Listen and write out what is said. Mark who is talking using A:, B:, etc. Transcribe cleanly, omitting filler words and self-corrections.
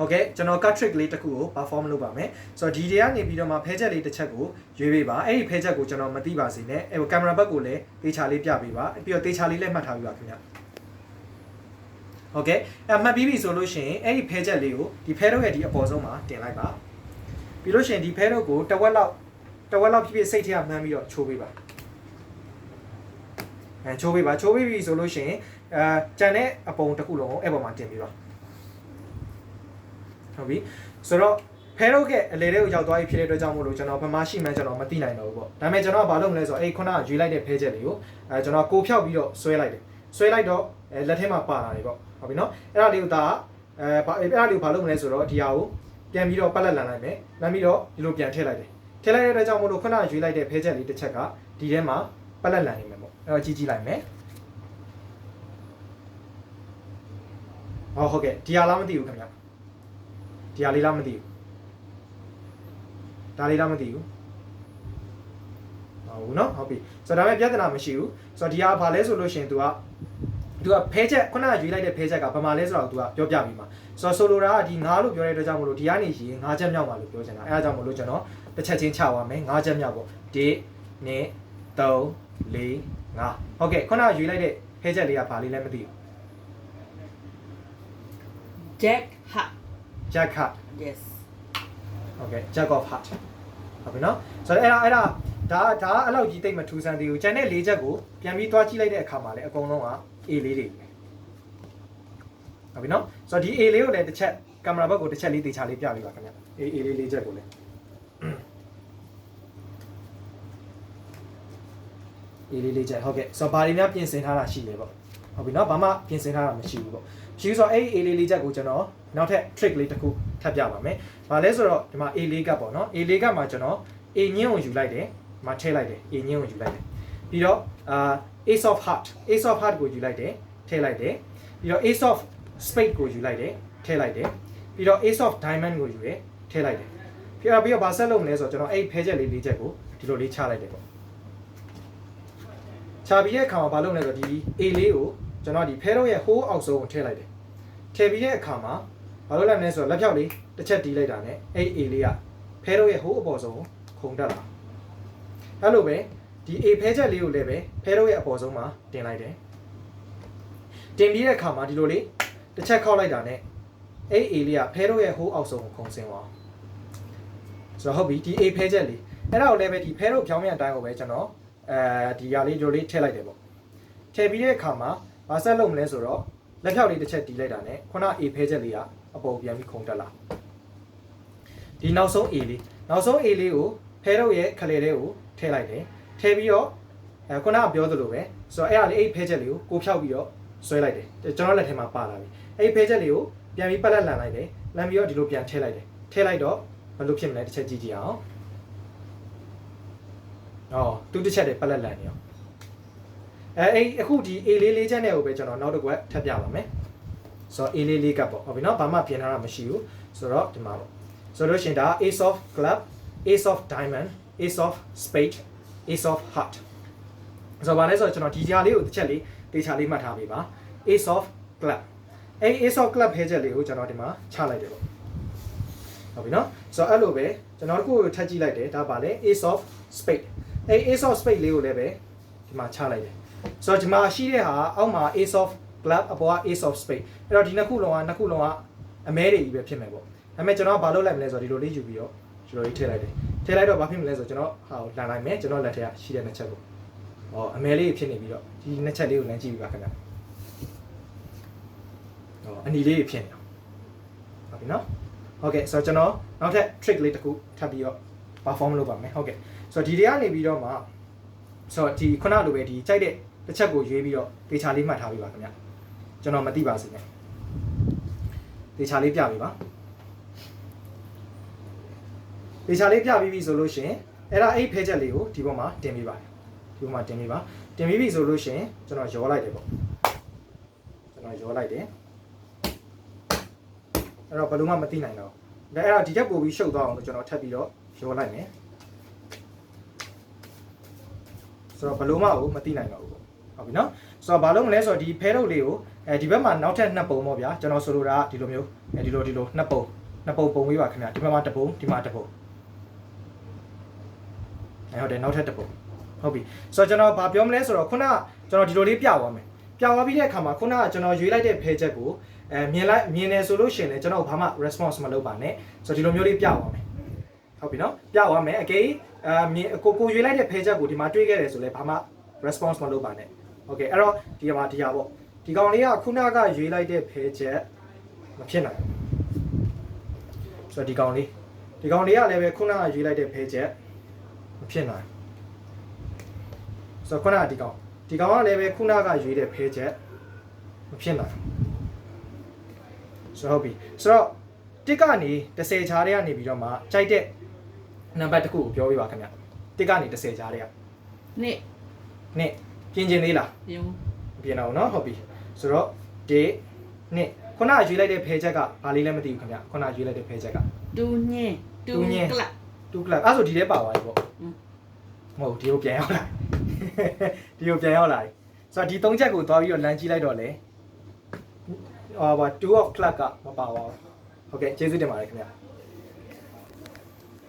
A: okay ကျွန်တော် cut trick လေးတစ်ခုကို perform လုပ်ပါမယ်ဆိုတော့ဒီတွေကနေပြီးတော့မှဖဲချက်လေးတစ်ချက်ကိုရွေးပေးပါအဲ့ဒီဖဲချက်ကိုကျွန်တော်မသိပါစေနဲ့အဲ့ကင်မရာဘက်ကိုလည်းတေချာလေးပြပေးပါပြီးတော့တေချာလေးလည်းမှတ်ထားပေးပါခင်ဗျokay မှတ်ပြီးပြီဆိုလို့ရှိရင်အဲ့ဒီဖဲချက်လေးကိုဒီဖဲတော့ရဲ့ဒီအပေါ်ဆုံးမှာတင်လိုက်ပါပြီးလို့ရှိရင်ဒီဖဲတော့ကိုတဝက်လောက်ဖြစ်စိတ်ထဲကမှန်းပြီးတော့ချိုးပေးပါချိုးပေးပြီဆိုလို့ရှိရင်ကြံတဲ့အပုံတစ်ခုလုံးကိုအဲ့ပေါ်မှာတင်ပြီးပါဟုတ်ပြီဆိုတော့ဖဲတော့ကအလေတွေကိုရောက်သွားပြီဖြစ်တဲ့အတွက်ကြောင့်မို့လို့ကျွန်တော်ဗမာရှိမှန်းကျွန်တော်မသိနိုင်တော့ဘူးပေါ့ဒါပေမဲ့ကျွန်တော်ကဘာလုပ်မလဲဆိုတော့အဲ့ခုနကရွေးလိုက်တဲ့ဖဲချက်လေးကိုကျွန်တော်ကိုဖြောက်ပြီးတော့ဆွဲလိုက်တော့လက်ထဲမှာပါလာတယ်ပေါ့ဟုတ်ပြီနော်အဲ့ဒါလေးကိုဒါအဲ့ဒါလေးကိုဘာလုပ်မလဲဆိုတော့ဒီဟာကိုပြန်ပြီးတော့ပတ်လက်လန်လိုက်မယ်လမ်းပြီးတော့ဒီလိုပြန်ထည့်လိုက်တဲ့အတွက်ကြောင့်မို့လို့ခုနကရွေးလိုက်တဲ့ဖဲချက်လေးတစ်ချက်ကဒီထဲမှာပတ်လက်လန်နေမယ်ပေါ့အဲ့တော့ကြည့်လိုက်မယ်ဟုတ်ကဲ့ဒီဟာလားမသိဘူးခင်ဗျဒီဟာလေးလားမသိဘူးဒါလေးလားမသိဘူးဟုတ်နော်ဟုတ်ပြီဆိုတော့ဒါပေမဲ့ပြဿနာမရှိဘူးဆိုတော့ဒီဟာဘာလဲဆိုလို့ရှိရင် तू ကဖဲချက်ခုနကရွေးလိုက်တဲ့ဖဲချက်ကဘာမှလဲဆိုတော့ तू ကပြောပြပြီးမှာဆိုတော့ဆိုလိုတာကဒီ9လို့ပြောတဲ့အတွက်ကြောင့်မလို့ဒီကနေရေ9ချက်မြောက်ပါလို့ပြောချင်တာအဲဒါကြောင့်မလို့ကျွန်တော်တစ်ချက်ချင်းချပါမယ်9ချက်မြောက်ပေါ့1 2 3 4 5ဟုတ်ကဲ့ခုနကရွေးလိုက်တဲ့ဖဲချက်လေးကဘာလေးလဲမသိဘူး
B: Jack Hat yes
A: okay Jack of Heart ဟုတ်ပြီနော်ဆိုတော့အဲ့ဒါအဲ့လောက်ကြီးတိတ်မထူးဆန်းသေးဘူးကျန်တဲ့၄ချက်ကိုပြန်ပြီးသွားကြည့်လိုက်တဲ့အခါမှာလည်းအကုန်လုံးက A လေးတွေဟုတ်ပြီနော်ဆိုတော့ဒီ A လေးကိုလည်းတစ်ချက်ကင်မရာဘက်ကိုတစ်ချက်လေးတေချာလေးပြပေးပါခင်ဗျ A လေး၄ချက်ကိုလည်း A လေး၄ချက်ဟုတ်ကဲ့ဆိုတော့ဘာတွေများပြင်ဆင်ထားတာရှိလဲပေါ့ဟုတ်ပြီနော်ဘာမှပြင်ဆင်ထားတာမရှိဘူးပေါ့ရှိဆိုတော့အဲ့ A လေး၄ချက်ကိုကျွန်တော်နောက်ထပ် trick လေးတစ်ခုထပ်ပြပါမယ်ဘာလဲဆိုတော့ဒီမှာ A လေးကပေါ့နော် A လေးကမှာကျွန်တော် A ညင်းကိုယူလိုက်တယ်မှာထည့်လိုက်တယ် A ညင်းကိုယူလိုက်တယ်ပြီးတော့Ace of Heart ကိုယူလိုက်တယ်ထည့်လိုက်တယ်ပြီးတော့ Ace of Spade ကိုယူလိုက်တယ်ထည့်လိုက်တယ်ပြီးတော့ Ace of Diamond ကိုယူတယ်ထည့်လိုက်တယ်ပြီးတော့ဘာဆက်လုပ်မလဲဆိုတော့ကျွန်တော်အဲ့ဖဲချက်လေး၄ချက်ကိုဒီလိုလေးချလိုက်တယ်ပေါ့ချပြီးတဲ့အခါမှာဘာလုပ်လဲဆိုတော့ဒီ A လေးကိုကျွန်တော်ဒီဖဲတော့ရဲ့ဟိုးအောက်ဆုံးကိုထည့်လိုက်တယ်ထည့်ပြီးတဲ့အခါမှာဘာလုပ်လိုက်မလဲဆိုတော့လက်ဖြောက်လေးတစ်ချက်တီးလိုက်တာနဲ့အဲ့ A လေးကဖဲတော့ရဲ့ဟိုးအပေါ်ဆုံးကိုခုန်တက်လာအဲ့လိုပဲဒီ A ဖဲချက်လေးကိုလည်းပဲဖဲတော့ရဲ့အပေါ်ဆုံးမှာတင်လိုက်တယ်တင်ပြီးတဲ့အခါမှာဒီလိုလေးတစ်ချက်ခောက်လိုက်တာနဲ့အဲ့ A လေးကဖဲတော့ရဲ့ဟိုးအောက်ဆုံးကိုခုန်ဆင်းသွားဆိုတော့ဟုတ်ပြီဒီ A ဖဲချက်လေးအဲ့ဒါကိုလည်းပဲဒီဖဲတော့ဖြောင်းမြန်တိုင်းကိုပဲကျွန်တော်ဒီຢာလေးဒီလိုလေးထည့်လိုက်တယ်ပေါ့ထည့်ပြီးတဲ့အခါမှာဘာဆက်လုပ်မလဲဆိုတော့လက်ဖြောက်လေးတစ်ချက်တီးလိုက်တာနဲ့ခုန A ဖဲချက်လေးကအပေါ်ပြန်ပြီးခုန်တက်လာဒီနောက်ဆုံး A လေးကိုဖဲတော့ရဲ့ခလေလေးကိုထည့်လိုက်တယ်ထည့်ပြီးတော့ခုနကပြောသလိုပဲဆိုတော့အဲ့ဒါလေးအဲ့ဖဲချက်လေးကိုကိုဖြောက်ပြီးတော့ဆွဲလိုက်တယ်ကျွန်တော်လက်ထဲမှာပါလာပြီအဲ့ဖဲချက်လေးကိုပြန်ပြီးပတ်လက်လန်လိုက်တယ်လန်ပြီးတော့ဒီလိုပြန်ထည့်လိုက်တယ်ထည့်လိုက်တော့ဘယ်လိုဖြစ်မလဲတစ်ချက်ကြည့်ကြည့်အောင်သူတစ်ချက်တည်းပတ်လက်လန်နေအောင်အခုဒီ A လေး၄ချက်နဲ့ကိုပဲကျွန်တော်နောက်တစ်ခွက်ထပ်ပြပါမယ်ဆိုတော့ A လေး၄ကပ်ပေါ့ဟုတ်ပြီနော်ဘာမှပြင်ထားတာမရှိဘူးဆိုတော့ဒီမှာပေါ့ဆိုတော့ရှင်ဒါ Ace of Club Ace of Diamond Ace of Spade Ace of Heart ဆိုတော့ဗာလဲဆိုတော့ကျွန်တော်ဒီကြားလေးကိုတစ်ချက်လေးတေချာလေးမှတ်ထားပေးပါ Ace of Club Ace of Club ဖဲချက်လေးကိုကျွန်တော်ဒီမှာချလိုက်တယ်ပေါ့ဟုတ်ပြီနော်ဆိုတော့အဲ့လိုပဲကျွန်တော်တို့ကိုထပ်ကြည့်လိုက်တယ်ဒါပါလဲ Ace of Spade Ace of Spade လေးကိုလည်းပဲဒီမှာချလိုက်တယ်ဆိုတော့ဒီမှာရှိတဲ့ဟာအောက်မှာ Ace of Club အပေါ်က Ace of Spade အဲ့တော့ဒီနှစ်ခုလုံးကအမဲတွေကြီးပဲဖြစ်မယ်ပေါ့ဒါပေမဲ့ကျွန်တော်ကဘာလုပ်လိုက်မလဲဆိုတော့ဒီလိုလေးယူပြီးတော့ဒီလိုလေးထည့်လိုက်တယ်ထည့်လိုက်တော့ဘာဖြစ်မလဲဆိုတော့ကျွန်တော်ဟာကိုလန်လိုက်မယ်ကျွန်တော်လက်ထဲကရှိတဲ့နှစ်ချက်ကိုအမဲလေးဖြစ်နေပြီးတော့ဒီနှစ်ချက်လေးကိုလမ်းကြည့်ပြီးပါခင်ဗျအနီလေးဖြစ်နေဟုတ်ပြီနော်ဟုတ်ကဲ့ဆိုတော့ကျွန်တော်နောက်ထပ် trick လေးတစ်ခုထပ်ပြီးတော့ perform လုပ်ပါမယ်ဟုတ်ကဲ့ဆိုတော့ဒီတွေကနေပြီးတော့မှဆိုတော့ဒီခုနလိုပဲဒီကြိုက်တဲ့တစ်ချက်ကိုရွေးပြီးတော့တေချာလေးမှတ်ထားပြီးပါခင်ဗျကျွန်တော်မသိပါစေနဲ့တေချာလေးပြပေးပါတေချာလေးပြပြီးပြီဆိုလို့ရှင်အဲ့ဒါအဲ့ဖဲချက်လေးကိုဒီပေါ်မှာတင်ပေးပါတယ်ဒီပေါ်မှာတင်ပေးပါတင်ပြီးပြီဆိုလို့ရှင်ကျွန်တော်ရောလိုက်တယ်ပေါ့ကျွန်တော်ရောလိုက်တယ်အဲ့တော့ဘယ်လိုမှမသိနိုင်တော့ဒါအဲ့ဒါဒီချက်ပို့ပြီးရှုပ်သွားအောင်လို့ကျွန်တော်ထပ်ပြီးတော့ရောလိုက်မယ်ဆိုတော့ဘယ်လိုမှမသိနိုင်တော့ဘူးပေါ့ဟုတ်ပြီနော်ဆိုတော့ဘာလို့မလဲဆိုတော့ဒီဖဲထုတ်လေးကို ဒီဘက်မှာနောက်ထပ်2ပုံပေါ့ဗျာကျွန်တော်ဆိုလိုတာဒီလိုမျိုးဒီလို2ပုံပုံပေးပါခင်ဗျာဒီဘက်မှာ1ပုံဒီမှာ1ပုံဟုတ်တယ်နောက်ထပ်1ပုံဟုတ်ပြီဆိုတော့ကျွန်တော်ဗာပြောမလဲဆိုတော့ခုနကကျွန်တော်ဒီလိုလေးပြသွားမယ်ပြသွားပြီးတဲ့အခါမှာခုနကကျွန်တော်ရွေးလိုက်တဲ့ဖဲချက်ကိုမြင်နေဆိုလို့ရှိရင်လည်းကျွန်တော်ဘာမှ response မလုပ်ပါနဲ့ဆိုတော့ဒီလိုမျိုးလေးပြသွားမယ်ဟုတ်ပြီနော်ပြသွားမယ်အကေကိုရွေးလိုက်တဲ့ဖဲချက်ကိုဒီမှာတွေးခဲ့တယ်ဆိုလည်းဘာမှ response မလုပ်ပါနဲ့โอเคအဲ့တော့ဒီမှာဒီဟာပေါ့ဒီကောင်လေးကခုနကရွေးလိုက်တဲ့ဖဲချက်မဖြစ်နိုင်ဆိုတော့ဒီကောင်လေးကလည်းပဲခုနကရွေးလိုက်တဲ့ဖဲချက်မဖြစ်နိုင်ဆိုတော့ခုနကဒီကောင်ကလည်းပဲခုနကရွေးတဲ့ဖဲချက်မဖြစ်နိုင်ဆိုတော့ဟုတ်ပြီဆိုတော့တစ်ကနေ30ချားတွေကနေပြီးတော့မှကြိုက်တဲ့နံပါတ်တစ်ခုကိုပြောပြပါခင်ဗျတစ်ကနေ30ချားတွေက
B: နှစ်
A: ပြင်ကျင်သေးလားပြင်အောင်နော်ဟုတ်ပြီဆိုတော့ဒီနှစ်ခုနကရွေးလိုက်တဲ့ဖဲချက်ကဘာလေးလဲမသိဘူးခင်ဗျခုနကရွေးလိုက်တဲ့ဖဲချက်က
B: တူညင်းကလပ်
A: အဲ့ဆိုဒီထဲပါသွားပြီပေါ့မဟုတ်ဒီကိုပြန်ရောက်လာဆိုတော့ဒီ3ချက်ကိုသွားပြီးတော့လမ်းကြည့်လိုက်တော့လေ2 of club ကမပါပါဘူးဟုတ်ကဲ့ကျေးဇူးတင်ပါတယ်ခင်ဗျ